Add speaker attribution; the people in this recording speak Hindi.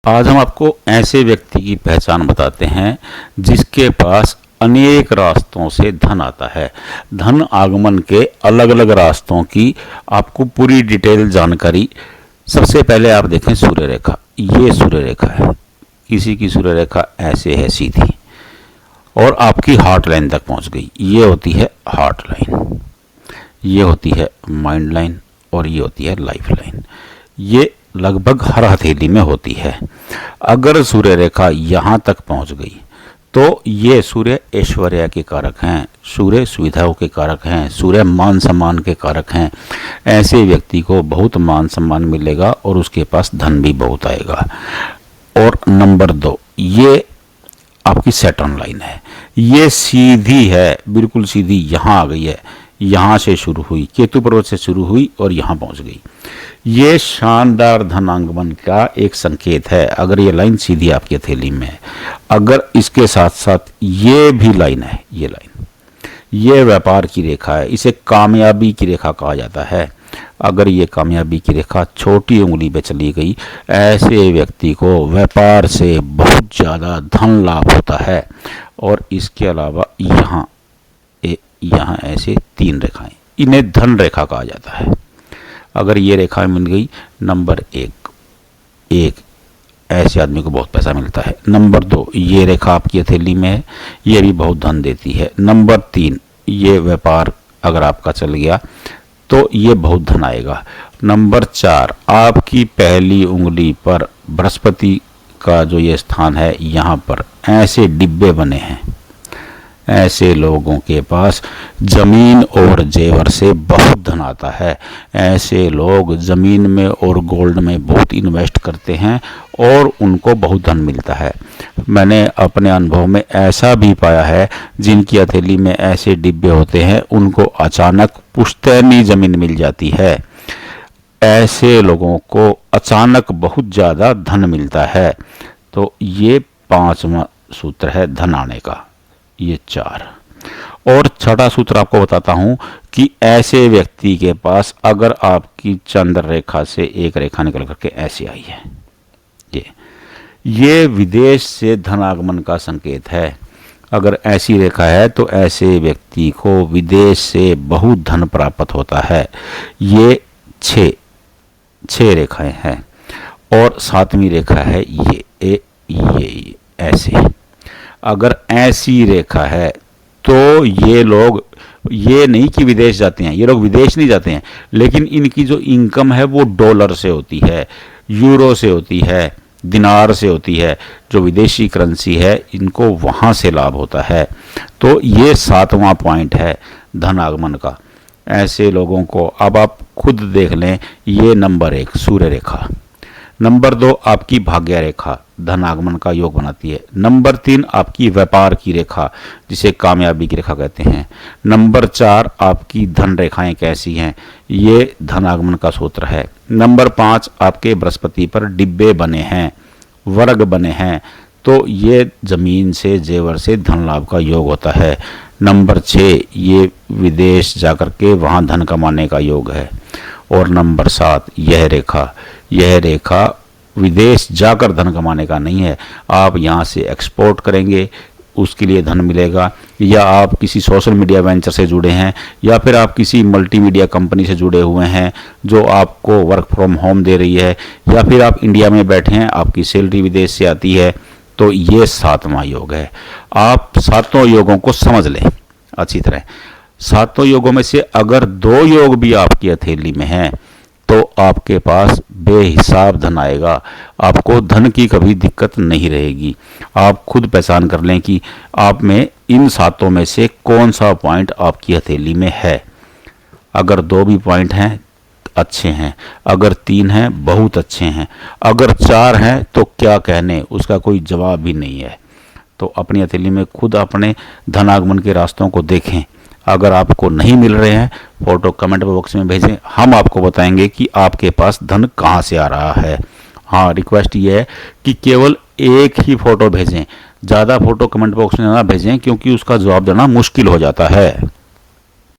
Speaker 1: आज हम आपको ऐसे व्यक्ति की पहचान बताते हैं जिसके पास अनेक रास्तों से धन आता है। धन आगमन के अलग अलग रास्तों की आपको पूरी डिटेल जानकारी। सबसे पहले आप देखें सूर्य रेखा। ये सूर्य रेखा है, किसी की सूर्य रेखा ऐसे है सीधी और आपकी हार्ट लाइन तक पहुंच गई। ये होती है हार्ट लाइन, ये होती है माइंड लाइन और ये होती है लाइफ लाइन। ये लगभग हर हथेली में होती है। अगर सूर्य रेखा यहाँ तक पहुँच गई तो ये सूर्य ऐश्वर्य के कारक हैं, सूर्य सुविधाओं के कारक हैं, सूर्य मान सम्मान के कारक हैं। ऐसे व्यक्ति को बहुत मान सम्मान मिलेगा और उसके पास धन भी बहुत आएगा। और नंबर 2, ये आपकी सैटर्न लाइन है। ये सीधी है, बिल्कुल सीधी यहाँ आ गई है, यहाँ से शुरू हुई, केतु पर्वत से शुरू हुई और यहाँ पहुँच गई। ये शानदार धनागमन का एक संकेत है। अगर ये लाइन सीधी आपकी हथेली में है, अगर इसके साथ साथ ये भी लाइन है, ये लाइन, ये व्यापार की रेखा है, इसे कामयाबी की रेखा कहा जाता है। अगर ये कामयाबी की रेखा छोटी उंगली पे चली गई, ऐसे व्यक्ति को व्यापार से बहुत ज़्यादा धन लाभ होता है। और इसके अलावा यहाँ ऐसे 3 रेखाएं, इन्हें धन रेखा कहा जाता है। अगर ये रेखा मिल गई, नंबर 1 ऐसे आदमी को बहुत पैसा मिलता है। नंबर 2, ये रेखा आपकी हथेली में है, ये भी बहुत धन देती है। नंबर 3, ये व्यापार अगर आपका चल गया तो ये बहुत धन आएगा। नंबर 4, आपकी पहली उंगली पर बृहस्पति का जो ये स्थान है, यहाँ पर ऐसे डिब्बे बने हैं। ऐसे लोगों के पास जमीन और जेवर से बहुत धन आता है। ऐसे लोग जमीन में और गोल्ड में बहुत इन्वेस्ट करते हैं और उनको बहुत धन मिलता है। मैंने अपने अनुभव में ऐसा भी पाया है, जिनकी हथेली में ऐसे डिब्बे होते हैं, उनको अचानक पुश्तैनी जमीन मिल जाती है। ऐसे लोगों को अचानक बहुत ज़्यादा धन मिलता है। तो ये 5वां सूत्र है धन आने का, ये 4। और छठा सूत्र आपको बताता हूं कि ऐसे व्यक्ति के पास अगर आपकी चंद्र रेखा से एक रेखा निकल करके ऐसे आई है, ये विदेश से धन आगमन का संकेत है। अगर ऐसी रेखा है तो ऐसे व्यक्ति को विदेश से बहुत धन प्राप्त होता है। ये 6 रेखाएं हैं और 7वीं रेखा है ये ऐसे। अगर ऐसी रेखा है तो ये लोग, ये नहीं कि विदेश जाते हैं, ये लोग विदेश नहीं जाते हैं, लेकिन इनकी जो इनकम है वो डॉलर से होती है, यूरो से होती है, दिनार से होती है। जो विदेशी करेंसी है, इनको वहाँ से लाभ होता है। तो ये 7वां पॉइंट है धन आगमन का। ऐसे लोगों को अब आप खुद देख लें। ये नंबर 1 सूर्य रेखा, नंबर 2 आपकी भाग्य रेखा धन आगमन का योग बनाती है। नंबर 3 आपकी व्यापार की रेखा, जिसे कामयाबी की रेखा कहते हैं। नंबर 4 आपकी धन रेखाएं कैसी हैं, ये धन आगमन का सूत्र है। नंबर 5 आपके बृहस्पति पर डिब्बे बने हैं, वर्ग बने हैं, तो ये जमीन से जेवर से धन लाभ का योग होता है। नंबर 6 ये विदेश जाकर के वहाँ धन कमाने का योग है। और नंबर 7 यह रेखा विदेश जाकर धन कमाने का नहीं है। आप यहाँ से एक्सपोर्ट करेंगे, उसके लिए धन मिलेगा, या आप किसी सोशल मीडिया वेंचर से जुड़े हैं, या फिर आप किसी मल्टीमीडिया कंपनी से जुड़े हुए हैं जो आपको वर्क फ्रॉम होम दे रही है, या फिर आप इंडिया में बैठे हैं, आपकी सैलरी विदेश से आती है। तो ये 7वां योग है। आप 7 योगों को समझ लें अच्छी तरह। 7 योगों में से अगर 2 योग भी आपकी हथेली में हैं तो आपके पास बेहिसाब धन आएगा। आपको धन की कभी दिक्कत नहीं रहेगी। आप खुद पहचान कर लें कि आप में इन 7 में से कौन सा पॉइंट आपकी हथेली में है। अगर 2 भी पॉइंट हैं अच्छे हैं, अगर 3 हैं बहुत अच्छे हैं, अगर 4 हैं तो क्या कहने, उसका कोई जवाब भी नहीं है। तो अपनी हथेली में खुद अपने धन आगमन के रास्तों को देखें। अगर आपको नहीं मिल रहे हैं, फोटो कमेंट बॉक्स में भेजें, हम आपको बताएंगे कि आपके पास धन कहाँ से आ रहा है। हाँ, रिक्वेस्ट ये है कि केवल एक ही फ़ोटो भेजें, ज़्यादा फ़ोटो कमेंट बॉक्स में ना भेजें, क्योंकि उसका जवाब देना मुश्किल हो जाता है।